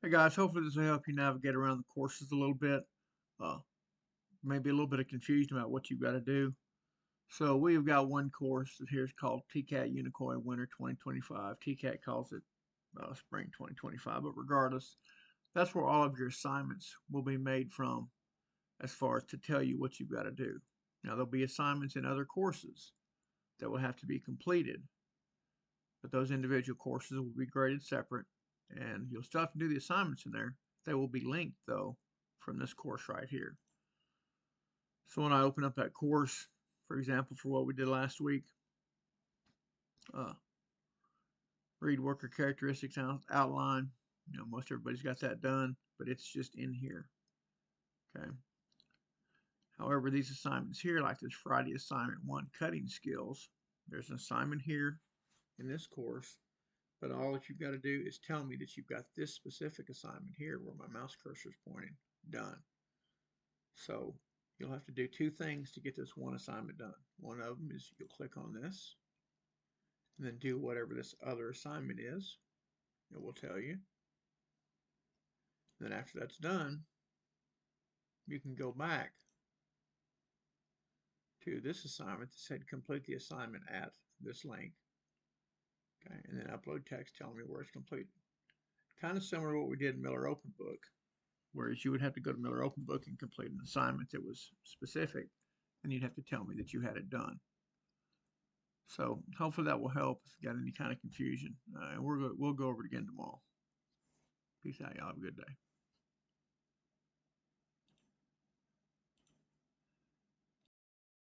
Hey guys, hopefully this will help you navigate around the courses a little bit. Uh, Maybe a little bit of confusion about what you've got to do. So we've got one course that here is called TCAT Unicoi Winter 2025. TCAT calls it Spring 2025, but regardless, that's where all of your assignments will be made from as far as to tell you what you've got to do. Now there'll be assignments in other courses that will have to be completed, but those individual courses will be graded separate and you'll still have to do the assignments in there. They will be linked though from this course right here. So when I open up that course, for example, for what we did last week, uh, read worker characteristics outline. Most everybody's got that done, but it's just in here. Okay. However, these assignments here, like this Friday assignment 1, cutting skills, there's an assignment here in this course, but all that you've got to do is tell me that you've got this specific assignment here where my mouse cursor is pointing done. So you'll have to do two things to get this one assignment done. One of them is you'll click on this and then do whatever this other assignment is. It will tell you. Then after that's done, you can go back to this assignment that said complete the assignment at this link. Okay, and then upload text telling me where it's completed. Kind of similar to what we did in Miller Open Book, whereas you would have to go to Miller Open Book and complete an assignment that was specific, and you'd have to tell me that you had it done. So hopefully that will help if you got any kind of confusion. And we'll go over it again tomorrow. Peace out, y'all. Have a good day.